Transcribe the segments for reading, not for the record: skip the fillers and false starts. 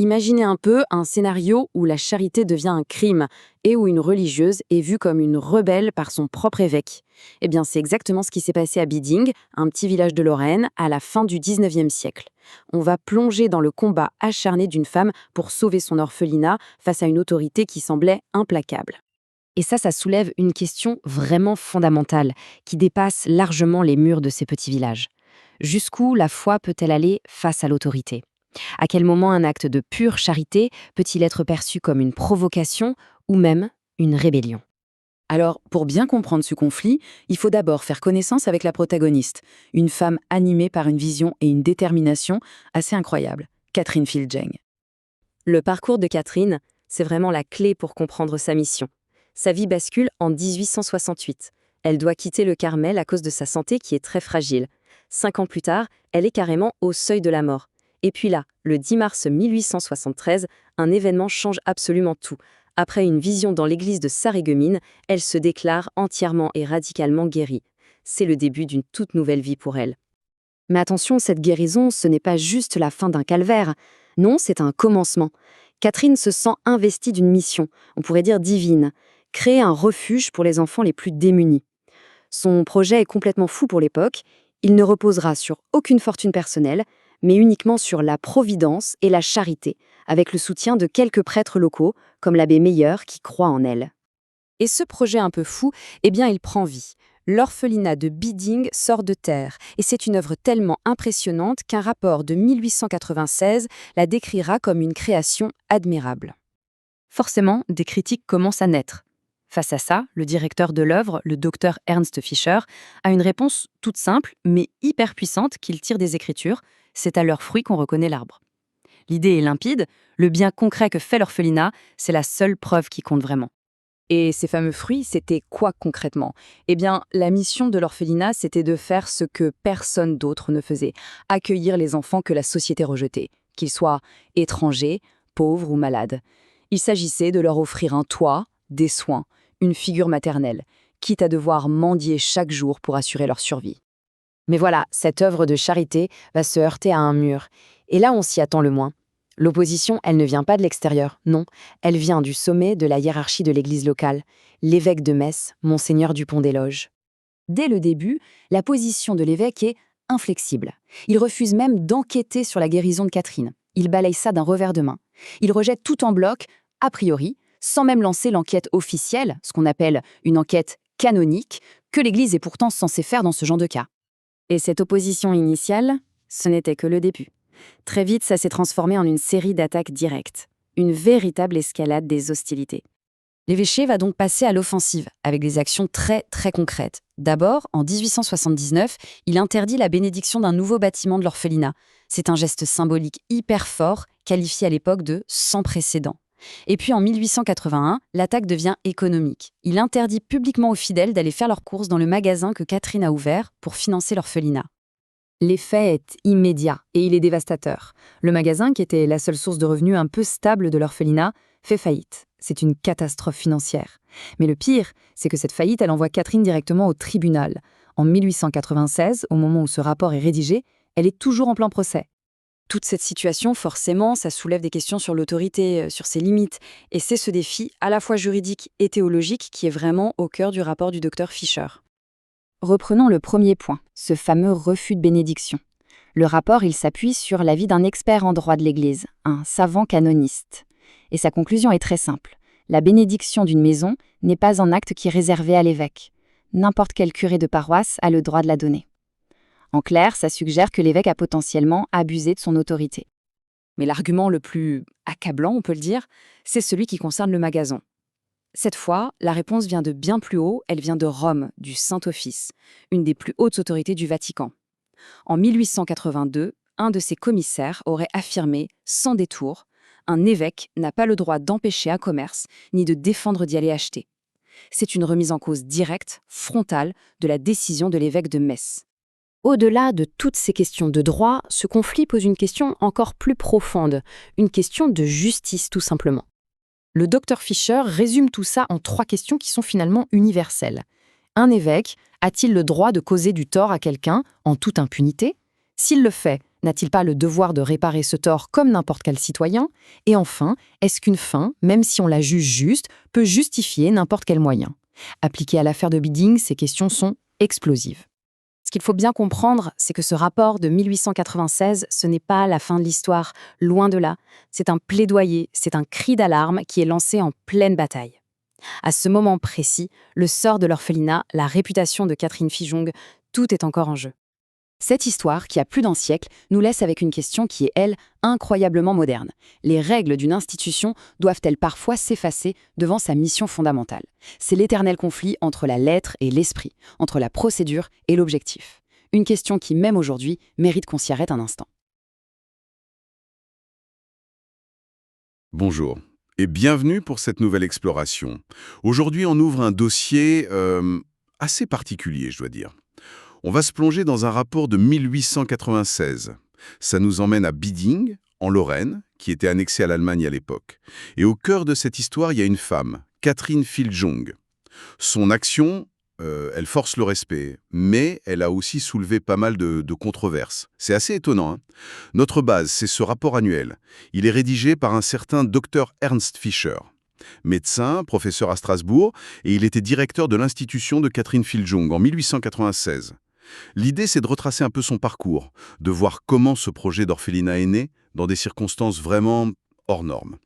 Imaginez un peu un scénario où la charité devient un crime et où une religieuse est vue comme une rebelle par son propre évêque. Eh bien, c'est exactement ce qui s'est passé à Biding, un petit village de Lorraine, à la fin du 19e siècle. On va plonger dans le combat acharné d'une femme pour sauver son orphelinat face à une autorité qui semblait implacable. Et ça soulève une question vraiment fondamentale, qui dépasse largement les murs de ces petits villages. Jusqu'où la foi peut-elle aller face à l'autorité? À quel moment un acte de pure charité peut-il être perçu comme une provocation ou même une rébellion? Alors, pour bien comprendre ce conflit, il faut d'abord faire connaissance avec la protagoniste, une femme animée par une vision et une détermination assez incroyables, Catherine Fielding. Le parcours de Catherine, c'est vraiment la clé pour comprendre sa mission. Sa vie bascule en 1868. Elle doit quitter le Carmel à cause de sa santé qui est très fragile. 5 ans plus tard, elle est carrément au seuil de la mort. Et puis là, le 10 mars 1873, un événement change absolument tout. Après une vision dans l'église de Sarreguemines, elle se déclare entièrement et radicalement guérie. C'est le début d'une toute nouvelle vie pour elle. Mais attention, cette guérison, ce n'est pas juste la fin d'un calvaire. Non, c'est un commencement. Catherine se sent investie d'une mission, on pourrait dire divine, créer un refuge pour les enfants les plus démunis. Son projet est complètement fou pour l'époque. Il ne reposera sur aucune fortune personnelle, mais uniquement sur la providence et la charité, avec le soutien de quelques prêtres locaux, comme l'abbé Meyer, qui croit en elle. Et ce projet un peu fou, eh bien, il prend vie. L'orphelinat de Biding sort de terre, et c'est une œuvre tellement impressionnante qu'un rapport de 1896 la décrira comme une création admirable. Forcément, des critiques commencent à naître. Face à ça, le directeur de l'œuvre, le docteur Ernst Fischer, a une réponse toute simple, mais hyper puissante qu'il tire des Écritures. C'est à leurs fruits qu'on reconnaît l'arbre. L'idée est limpide, le bien concret que fait l'orphelinat, c'est la seule preuve qui compte vraiment. Et ces fameux fruits, c'était quoi concrètement? Eh bien, la mission de l'orphelinat, c'était de faire ce que personne d'autre ne faisait, accueillir les enfants que la société rejetait, qu'ils soient étrangers, pauvres ou malades. Il s'agissait de leur offrir un toit, des soins, une figure maternelle, quitte à devoir mendier chaque jour pour assurer leur survie. Mais voilà, cette œuvre de charité va se heurter à un mur. Et là, on s'y attend le moins. L'opposition, elle ne vient pas de l'extérieur, non. Elle vient du sommet de la hiérarchie de l'église locale, l'évêque de Metz, Monseigneur Dupont-des-Loges. Dès le début, la position de l'évêque est inflexible. Il refuse même d'enquêter sur la guérison de Catherine. Il balaye ça d'un revers de main. Il rejette tout en bloc, a priori, sans même lancer l'enquête officielle, ce qu'on appelle une enquête canonique, que l'Église est pourtant censée faire dans ce genre de cas. Et cette opposition initiale, ce n'était que le début. Très vite, ça s'est transformé en une série d'attaques directes, une véritable escalade des hostilités. L'évêché va donc passer à l'offensive, avec des actions très très concrètes. D'abord, en 1879, il interdit la bénédiction d'un nouveau bâtiment de l'orphelinat. C'est un geste symbolique hyper fort, qualifié à l'époque de sans précédent. Et puis en 1881, l'attaque devient économique. Il interdit publiquement aux fidèles d'aller faire leurs courses dans le magasin que Catherine a ouvert pour financer l'orphelinat. L'effet est immédiat et il est dévastateur. Le magasin, qui était la seule source de revenus un peu stable de l'orphelinat, fait faillite. C'est une catastrophe financière. Mais le pire, c'est que cette faillite, elle envoie Catherine directement au tribunal. En 1896, au moment où ce rapport est rédigé, elle est toujours en plein procès. Toute cette situation, forcément, ça soulève des questions sur l'autorité, sur ses limites. Et c'est ce défi, à la fois juridique et théologique, qui est vraiment au cœur du rapport du docteur Fischer. Reprenons le premier point, ce fameux refus de bénédiction. Le rapport, il s'appuie sur l'avis d'un expert en droit de l'Église, un savant canoniste. Et sa conclusion est très simple. La bénédiction d'une maison n'est pas un acte qui est réservé à l'évêque. N'importe quel curé de paroisse a le droit de la donner. En clair, ça suggère que l'évêque a potentiellement abusé de son autorité. Mais l'argument le plus accablant, on peut le dire, c'est celui qui concerne le magasin. Cette fois, la réponse vient de bien plus haut, elle vient de Rome, du Saint-Office, une des plus hautes autorités du Vatican. En 1882, un de ses commissaires aurait affirmé, sans détour, un évêque n'a pas le droit d'empêcher un commerce ni de défendre d'y aller acheter. C'est une remise en cause directe, frontale, de la décision de l'évêque de Metz. Au-delà de toutes ces questions de droit, ce conflit pose une question encore plus profonde, une question de justice tout simplement. Le docteur Fischer résume tout ça en 3 questions qui sont finalement universelles. Un évêque a-t-il le droit de causer du tort à quelqu'un en toute impunité? S'il le fait, N'a-t-il pas le devoir de réparer ce tort comme n'importe quel citoyen? Et enfin, est-ce qu'une fin, même si on la juge juste, peut justifier n'importe quel moyen? Appliquées à l'affaire de Bidding, ces questions sont explosives. Ce qu'il faut bien comprendre, c'est que ce rapport de 1896, ce n'est pas la fin de l'histoire, loin de là. C'est un plaidoyer, c'est un cri d'alarme qui est lancé en pleine bataille. À ce moment précis, le sort de l'orphelinat, la réputation de Catherine Fillon, tout est encore en jeu. Cette histoire, qui a plus d'un siècle, nous laisse avec une question qui est, elle, incroyablement moderne. Les règles d'une institution doivent-elles parfois s'effacer devant sa mission fondamentale? C'est l'éternel conflit entre la lettre et l'esprit, entre la procédure et l'objectif. Une question qui, même aujourd'hui, mérite qu'on s'y arrête un instant. Bonjour et bienvenue pour cette nouvelle exploration. Aujourd'hui, on ouvre un dossier assez particulier, je dois dire. On va se plonger dans un rapport de 1896. Ça nous emmène à Bidding, en Lorraine, qui était annexée à l'Allemagne à l'époque. Et au cœur de cette histoire, il y a une femme, Catherine Fillon. Son action, elle force le respect, mais elle a aussi soulevé pas mal de controverses. C'est assez étonnant, hein. Notre base, c'est ce rapport annuel. Il est rédigé par un certain Dr Ernst Fischer, médecin, professeur à Strasbourg, et il était directeur de l'institution de Catherine Fillon en 1896. L'idée, c'est de retracer un peu son parcours, de voir comment ce projet d'orphelinat est né, dans des circonstances vraiment hors normes.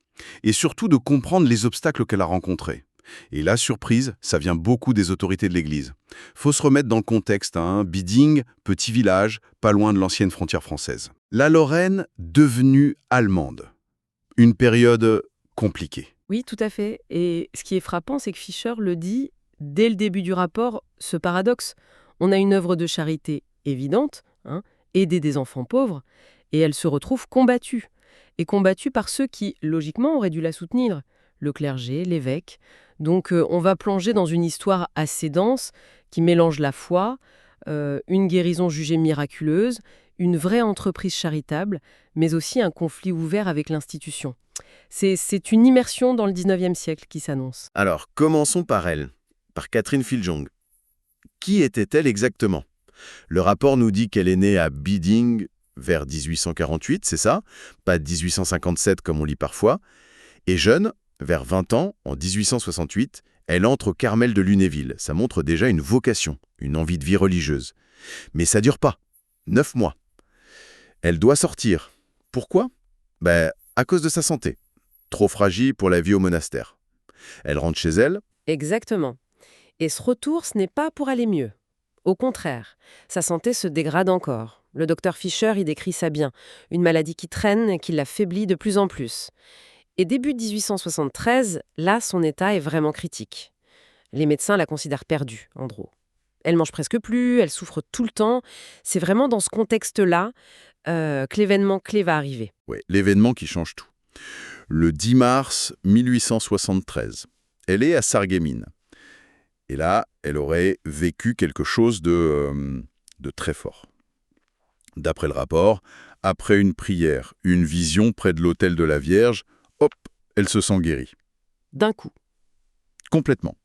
Et surtout de comprendre les obstacles qu'elle a rencontrés. Et la surprise, ça vient beaucoup des autorités de l'Église. Faut se remettre dans le contexte, hein. Bidding, petit village, pas loin de l'ancienne frontière française. La Lorraine devenue allemande. Une période compliquée. Oui, tout à fait. Et ce qui est frappant, c'est que Fischer le dit dès le début du rapport, ce paradoxe. On a une œuvre de charité évidente, hein, aider des enfants pauvres, et elle se retrouve combattue. Et combattue par ceux qui, logiquement, auraient dû la soutenir. Le clergé, l'évêque. Donc on va plonger dans une histoire assez dense qui mélange la foi, une guérison jugée miraculeuse, une vraie entreprise charitable, mais aussi un conflit ouvert avec l'institution. C'est une immersion dans le 19e siècle qui s'annonce. Alors, commençons par elle, par Catherine Fillon. Qui était-elle exactement? Le rapport nous dit qu'elle est née à Bidding vers 1848, c'est ça? Pas 1857 comme on lit parfois. Et jeune, vers 20 ans, en 1868, elle entre au Carmel de Lunéville. Ça montre déjà une vocation, une envie de vie religieuse. Mais ça dure pas. 9 mois. Elle doit sortir. Pourquoi? À cause de sa santé. Trop fragile pour la vie au monastère. Elle rentre chez elle. Exactement. Et ce retour, ce n'est pas pour aller mieux. Au contraire, sa santé se dégrade encore. Le docteur Fischer y décrit ça bien. Une maladie qui traîne et qui l'affaiblit de plus en plus. Et début 1873, là, son état est vraiment critique. Les médecins la considèrent perdue, en gros. Elle mange presque plus, elle souffre tout le temps. C'est vraiment dans ce contexte-là que l'événement clé va arriver. Ouais, l'événement qui change tout. Le 10 mars 1873, elle est à Sarreguemines. Et là, elle aurait vécu quelque chose de très fort. D'après le rapport, après une prière, une vision près de l'autel de la Vierge, hop, elle se sent guérie. D'un coup. Complètement.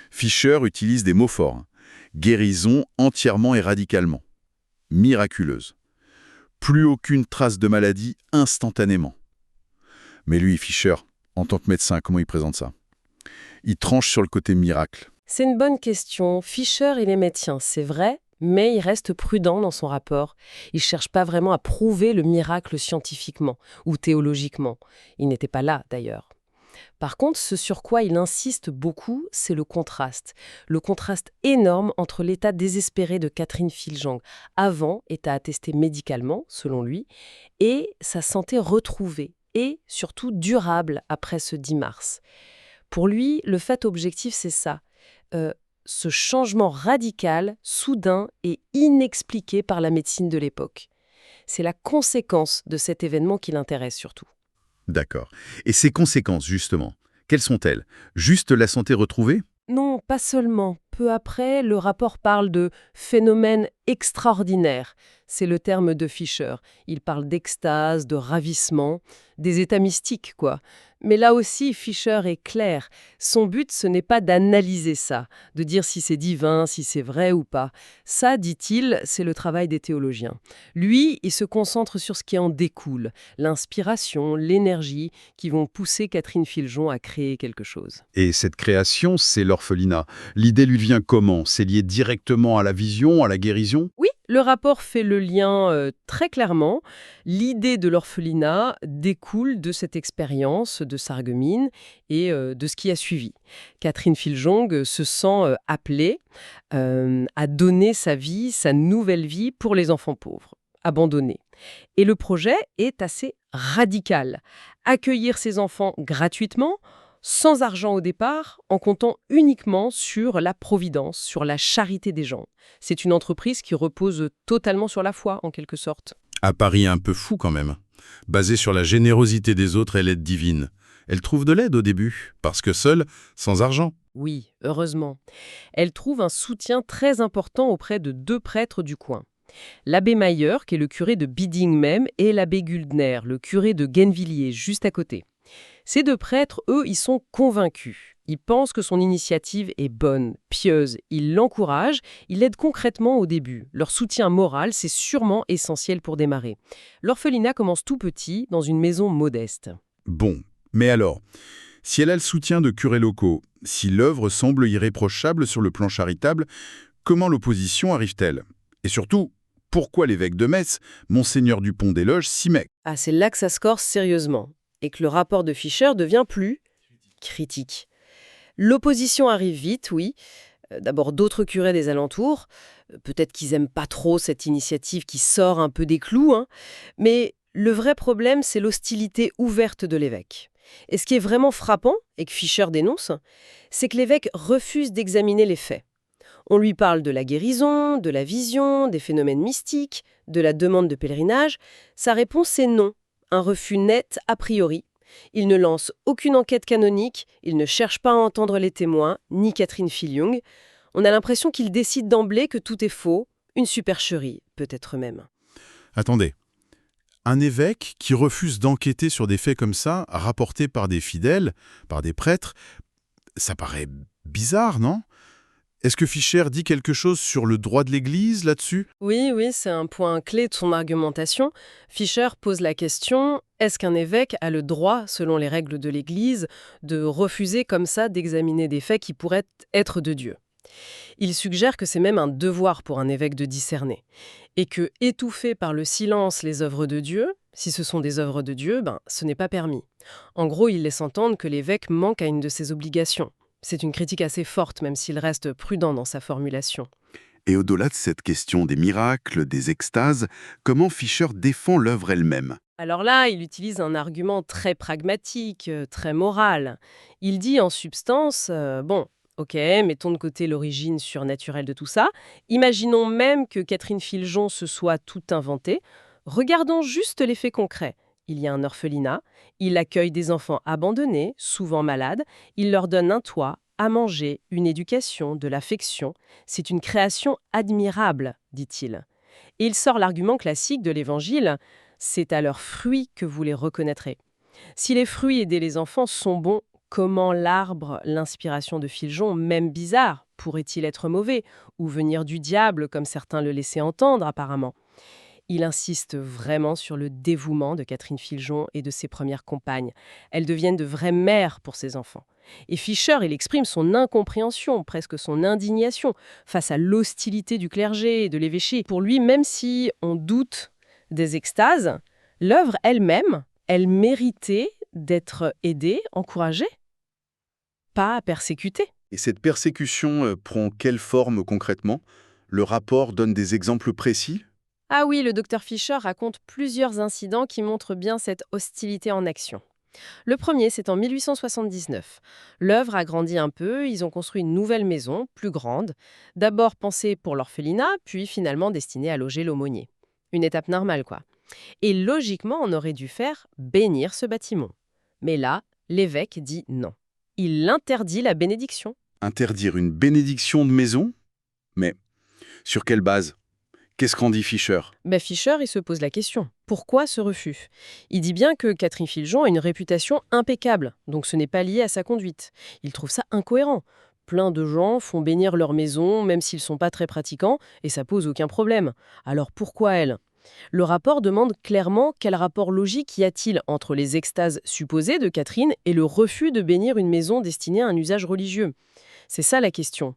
Fischer utilise des mots forts. Hein. Guérison entièrement et radicalement. Miraculeuse. Plus aucune trace de maladie instantanément. Mais lui, Fischer, en tant que médecin, comment il présente ça? Il tranche sur le côté miracle. C'est une bonne question. Fischer, il est médecin, c'est vrai, mais il reste prudent dans son rapport. Il ne cherche pas vraiment à prouver le miracle scientifiquement ou théologiquement. Il n'était pas là, d'ailleurs. Par contre, ce sur quoi il insiste beaucoup, c'est le contraste. Le contraste énorme entre l'état désespéré de Catherine Fillon, avant état attesté médicalement, selon lui, et sa santé retrouvée, et surtout durable après ce 10 mars. Pour lui, le fait objectif, c'est ça. Ce changement radical, soudain et inexpliqué par la médecine de l'époque. C'est la conséquence de cet événement qui l'intéresse surtout. D'accord. Et ces conséquences, justement, quelles sont-elles? Juste la santé retrouvée? Non, pas seulement. Peu après, le rapport parle de phénomène extraordinaire. C'est le terme de Fischer. Il parle d'extase, de ravissement, des états mystiques, quoi. Mais là aussi, Fisher est clair. Son but, ce n'est pas d'analyser ça, de dire si c'est divin, si c'est vrai ou pas. Ça, dit-il, c'est le travail des théologiens. Lui, il se concentre sur ce qui en découle, l'inspiration, l'énergie qui vont pousser Catherine Filjon à créer quelque chose. Et cette création, c'est l'orphelinat. L'idée lui vient comment? C'est lié directement à la vision, à la guérison? Oui, le rapport fait le lien très clairement. L'idée de l'orphelinat découle de cette expérience de Sarreguemines et de ce qui a suivi. Catherine Filjon se sent appelée à donner sa vie, sa nouvelle vie pour les enfants pauvres, abandonnés. Et le projet est assez radical. Accueillir ces enfants gratuitement, sans argent au départ, en comptant uniquement sur la providence, sur la charité des gens. C'est une entreprise qui repose totalement sur la foi, en quelque sorte. Un pari un peu fou quand même. Basé sur la générosité des autres et l'aide divine. Elle trouve de l'aide au début, parce que seule, sans argent. Oui, heureusement. Elle trouve un soutien très important auprès de 2 prêtres du coin. L'abbé Mayer, qui est le curé de Biding même, et l'abbé Guldner, le curé de Gennevilliers, juste à côté. Ces 2 prêtres, eux, ils sont convaincus. Ils pensent que son initiative est bonne, pieuse. Ils l'encouragent, ils l'aident concrètement au début. Leur soutien moral, c'est sûrement essentiel pour démarrer. L'orphelinat commence tout petit, dans une maison modeste. Bon, mais alors, si elle a le soutien de curés locaux, si l'œuvre semble irréprochable sur le plan charitable, comment l'opposition arrive-t-elle? Et surtout, pourquoi l'évêque de Metz, Monseigneur Dupont des Loges, s'y met? Ah, c'est là que ça se corse sérieusement, et que le rapport de Fisher devient plus critique. L'opposition arrive vite, oui. D'abord d'autres curés des alentours. Peut-être qu'ils n'aiment pas trop cette initiative qui sort un peu des clous, hein. Mais le vrai problème, c'est l'hostilité ouverte de l'évêque. Et ce qui est vraiment frappant, et que Fisher dénonce, c'est que l'évêque refuse d'examiner les faits. On lui parle de la guérison, de la vision, des phénomènes mystiques, de la demande de pèlerinage. Sa réponse est non, un refus net a priori. Il ne lance aucune enquête canonique, il ne cherche pas à entendre les témoins, ni Catherine Filjon. On a l'impression qu'il décide d'emblée que tout est faux, une supercherie, peut-être même. Attendez. Un évêque qui refuse d'enquêter sur des faits comme ça, rapportés par des fidèles, par des prêtres, ça paraît bizarre, non? Est-ce que Fisher dit quelque chose sur le droit de l'Église là-dessus? Oui, c'est un point clé de son argumentation. Fisher pose la question, est-ce qu'un évêque a le droit, selon les règles de l'Église, de refuser comme ça d'examiner des faits qui pourraient être de Dieu? Il suggère que c'est même un devoir pour un évêque de discerner. Et que étouffer par le silence les œuvres de Dieu, si ce sont des œuvres de Dieu, ce n'est pas permis. En gros, il laisse entendre que l'évêque manque à une de ses obligations. C'est une critique assez forte, même s'il reste prudent dans sa formulation. Et au-delà de cette question des miracles, des extases, comment Fisher défend l'œuvre elle-même? Alors là, il utilise un argument très pragmatique, très moral. Il dit en substance, ok, mettons de côté l'origine surnaturelle de tout ça. Imaginons même que Catherine Filjon se soit tout inventée. Regardons juste les faits concrets. Il y a un orphelinat, il accueille des enfants abandonnés, souvent malades, il leur donne un toit, à manger, une éducation, de l'affection. C'est une création admirable, dit-il. Et il sort l'argument classique de l'Évangile, c'est à leurs fruits que vous les reconnaîtrez. Si les fruits aider les enfants sont bons, comment l'arbre, l'inspiration de Filjon, même bizarre, pourrait-il être mauvais, ou venir du diable, comme certains le laissaient entendre apparemment? Il insiste vraiment sur le dévouement de Catherine Filjon et de ses premières compagnes. Elles deviennent de vraies mères pour ses enfants. Et Fisher, il exprime son incompréhension, presque son indignation, face à l'hostilité du clergé et de l'évêché. Pour lui, même si on doute des extases, l'œuvre elle-même, elle méritait d'être aidée, encouragée, pas persécutée. Et cette persécution prend quelle forme concrètement? Le rapport donne des exemples précis? Ah oui, le docteur Fisher raconte plusieurs incidents qui montrent bien cette hostilité en action. Le premier, c'est en 1879. L'œuvre a grandi un peu, ils ont construit une nouvelle maison, plus grande, d'abord pensée pour l'orphelinat, puis finalement destinée à loger l'aumônier. Une étape normale, quoi. Et logiquement, on aurait dû faire bénir ce bâtiment. Mais là, l'évêque dit non. Il interdit la bénédiction. Interdire une bénédiction de maison? Mais sur quelle base? Qu'est-ce qu'en dit Fischer? Fischer, il se pose la question. Pourquoi ce refus? Il dit bien que Catherine Filjon a une réputation impeccable, donc ce n'est pas lié à sa conduite. Il trouve ça incohérent. Plein de gens font bénir leur maison, même s'ils sont pas très pratiquants, et ça pose aucun problème. Alors pourquoi elle? Le rapport demande clairement quel rapport logique y a-t-il entre les extases supposées de Catherine et le refus de bénir une maison destinée à un usage religieux. C'est ça la question.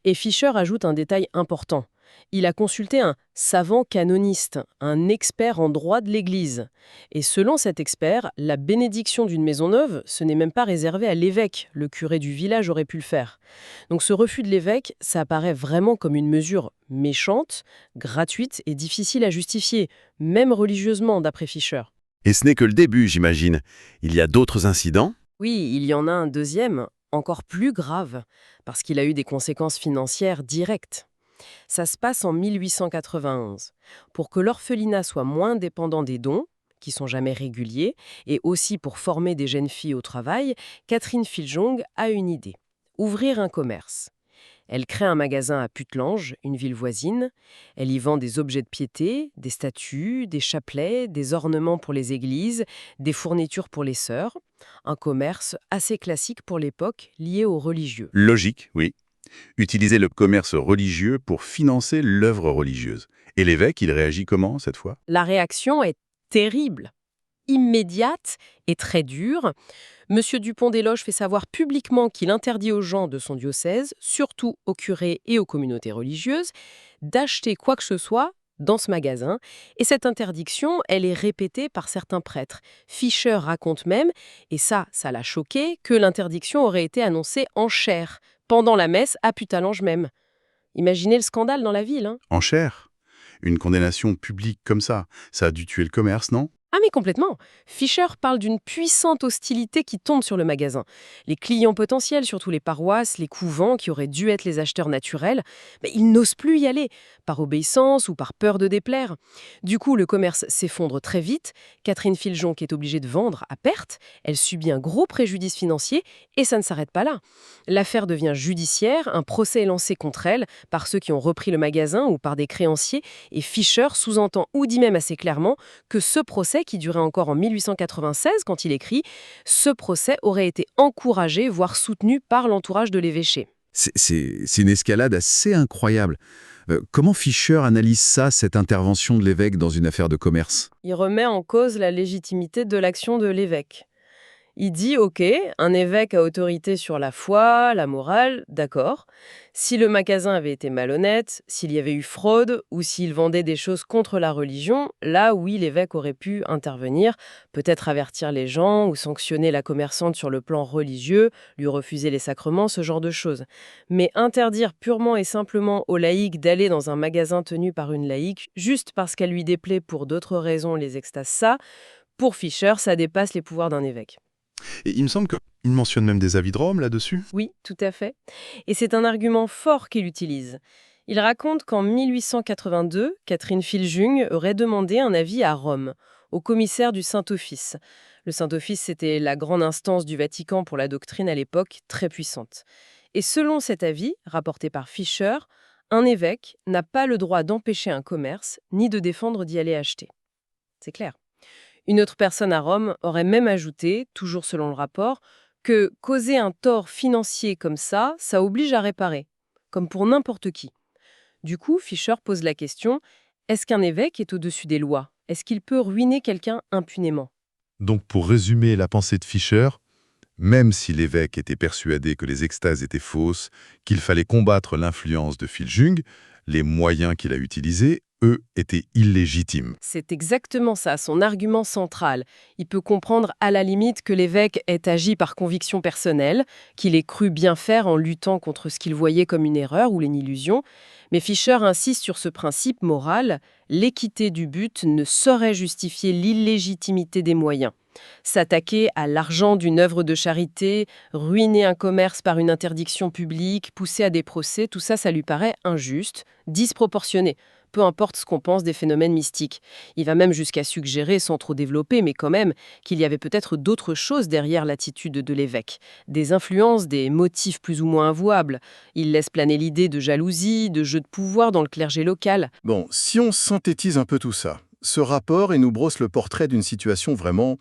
Et Fischer ajoute un détail important. Il a consulté un savant canoniste, un expert en droit de l'Église. Et selon cet expert, la bénédiction d'une maison neuve, ce n'est même pas réservé à l'évêque. Le curé du village aurait pu le faire. Donc ce refus de l'évêque, ça apparaît vraiment comme une mesure méchante, gratuite et difficile à justifier, même religieusement, d'après Fischer. Et ce n'est que le début, j'imagine. Il y a d'autres incidents? Oui, il y en a un deuxième, encore plus grave, parce qu'il a eu des conséquences financières directes. Ça se passe en 1891. Pour que l'orphelinat soit moins dépendant des dons, qui sont jamais réguliers, et aussi pour former des jeunes filles au travail, Catherine Filjon a une idée. Ouvrir un commerce. Elle crée un magasin à Putelange, une ville voisine. Elle y vend des objets de piété, des statues, des chapelets, des ornements pour les églises, des fournitures pour les sœurs. Un commerce assez classique pour l'époque, lié aux religieux. Logique, oui. Utiliser le commerce religieux pour financer l'œuvre religieuse. Et l'évêque, il réagit comment, cette fois? La réaction est terrible, immédiate et très dure. Monsieur Dupont-des-Loges fait savoir publiquement qu'il interdit aux gens de son diocèse, surtout aux curés et aux communautés religieuses, d'acheter quoi que ce soit dans ce magasin. Et cette interdiction, elle est répétée par certains prêtres. Fischer raconte même, et ça l'a choqué, que l'interdiction aurait été annoncée en chair, pendant la messe à Putelange même. Imaginez le scandale dans la ville, hein. En chair? Une condamnation publique comme ça a dû tuer le commerce, non? Ah mais complètement. Fischer parle d'une puissante hostilité qui tombe sur le magasin. Les clients potentiels, surtout les paroisses, les couvents qui auraient dû être les acheteurs naturels, ils n'osent plus y aller, par obéissance ou par peur de déplaire. Du coup, le commerce s'effondre très vite. Catherine Filjon est obligée de vendre à perte. Elle subit un gros préjudice financier et ça ne s'arrête pas là. L'affaire devient judiciaire, un procès est lancé contre elle par ceux qui ont repris le magasin ou par des créanciers et Fischer sous-entend ou dit même assez clairement que ce procès qui durait encore en 1896 quand il écrit, ce procès aurait été encouragé, voire soutenu par l'entourage de l'évêché. C'est une escalade assez incroyable. Comment Fischer analyse ça, cette intervention de l'évêque dans une affaire de commerce? Il remet en cause la légitimité de l'action de l'évêque. Il dit, ok, un évêque a autorité sur la foi, la morale, d'accord. Si le magasin avait été malhonnête, s'il y avait eu fraude ou s'il vendait des choses contre la religion, là, oui, l'évêque aurait pu intervenir, peut-être avertir les gens ou sanctionner la commerçante sur le plan religieux, lui refuser les sacrements, ce genre de choses. Mais interdire purement et simplement aux laïcs d'aller dans un magasin tenu par une laïque, juste parce qu'elle lui déplaît pour d'autres raisons les extases, ça, pour Fischer, ça dépasse les pouvoirs d'un évêque. Et il me semble qu'il mentionne même des avis de Rome là-dessus. Oui, tout à fait. Et c'est un argument fort qu'il utilise. Il raconte qu'en 1882, Catherine Filjon aurait demandé un avis à Rome, au commissaire du Saint-Office. Le Saint-Office, c'était la grande instance du Vatican pour la doctrine à l'époque, très puissante. Et selon cet avis, rapporté par Fischer, un évêque n'a pas le droit d'empêcher un commerce, ni de défendre d'y aller acheter. C'est clair. Une autre personne à Rome aurait même ajouté, toujours selon le rapport, que causer un tort financier comme ça oblige à réparer, comme pour n'importe qui. Du coup, Fischer pose la question, est-ce qu'un évêque est au-dessus des lois? Est-ce qu'il peut ruiner quelqu'un impunément? Donc pour résumer la pensée de Fischer, même si l'évêque était persuadé que les extases étaient fausses, qu'il fallait combattre l'influence de Filjon, les moyens qu'il a utilisés, eux, étaient illégitimes. C'est exactement ça, son argument central. Il peut comprendre à la limite que l'évêque ait agi par conviction personnelle, qu'il ait cru bien faire en luttant contre ce qu'il voyait comme une erreur ou une illusion. Mais Fischer insiste sur ce principe moral, l'équité du but ne saurait justifier l'illégitimité des moyens. S'attaquer à l'argent d'une œuvre de charité, ruiner un commerce par une interdiction publique, pousser à des procès, tout ça, ça lui paraît injuste, disproportionné. peu importe ce qu'on pense des phénomènes mystiques. Il va même jusqu'à suggérer, sans trop développer, mais quand même, qu'il y avait peut-être d'autres choses derrière l'attitude de l'évêque. Des influences, des motifs plus ou moins avouables. Il laisse planer l'idée de jalousie, de jeu de pouvoir dans le clergé local. Bon, si on synthétise un peu tout ça, ce rapport et nous brosse le portrait d'une situation vraiment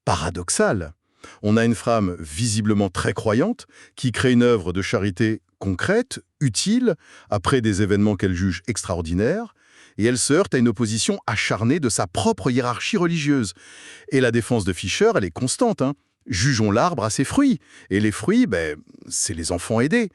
paradoxale. On a une femme visiblement très croyante qui crée une œuvre de charité concrète, utile, après des événements qu'elle juge extraordinaires, et elle se heurte à une opposition acharnée de sa propre hiérarchie religieuse. Et la défense de Fisher, elle est constante, hein. Jugeons l'arbre à ses fruits. Et les fruits, c'est les enfants aidés.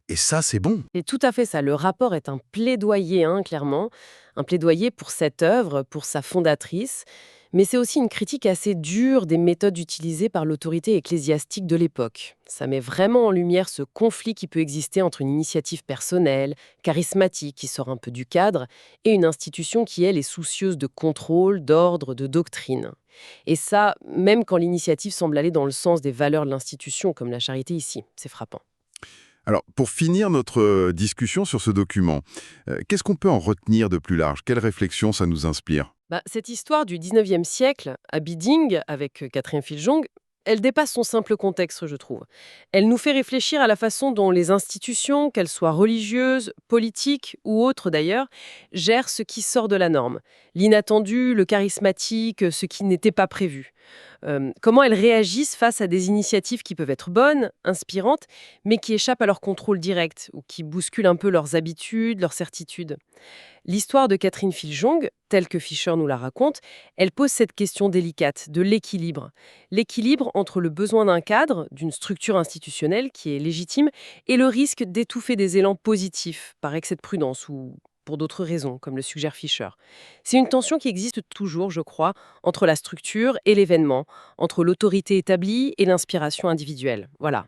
Et ça, c'est bon. Et tout à fait ça, le rapport est un plaidoyer, clairement, un plaidoyer pour cette œuvre, pour sa fondatrice, mais c'est aussi une critique assez dure des méthodes utilisées par l'autorité ecclésiastique de l'époque. Ça met vraiment en lumière ce conflit qui peut exister entre une initiative personnelle, charismatique, qui sort un peu du cadre, et une institution qui, elle, est soucieuse de contrôle, d'ordre, de doctrine. Et ça, même quand l'initiative semble aller dans le sens des valeurs de l'institution, comme la charité ici, c'est frappant. Alors, pour finir notre discussion sur ce document, qu'est-ce qu'on peut en retenir de plus large? Quelle réflexion ça nous inspire? Cette histoire du 19e siècle, à Biding, avec Catherine Filjong, elle dépasse son simple contexte, je trouve. Elle nous fait réfléchir à la façon dont les institutions, qu'elles soient religieuses, politiques ou autres d'ailleurs, gèrent ce qui sort de la norme. L'inattendu, le charismatique, ce qui n'était pas prévu. Comment elles réagissent face à des initiatives qui peuvent être bonnes, inspirantes, mais qui échappent à leur contrôle direct ou qui bousculent un peu leurs habitudes, leurs certitudes. L'histoire de Catherine Filjong, telle que Fisher nous la raconte, elle pose cette question délicate de l'équilibre. L'équilibre entre le besoin d'un cadre, d'une structure institutionnelle qui est légitime, et le risque d'étouffer des élans positifs par excès de prudence ou pour d'autres raisons, comme le suggère Fisher. C'est une tension qui existe toujours, je crois, entre la structure et l'événement, entre l'autorité établie et l'inspiration individuelle. Voilà.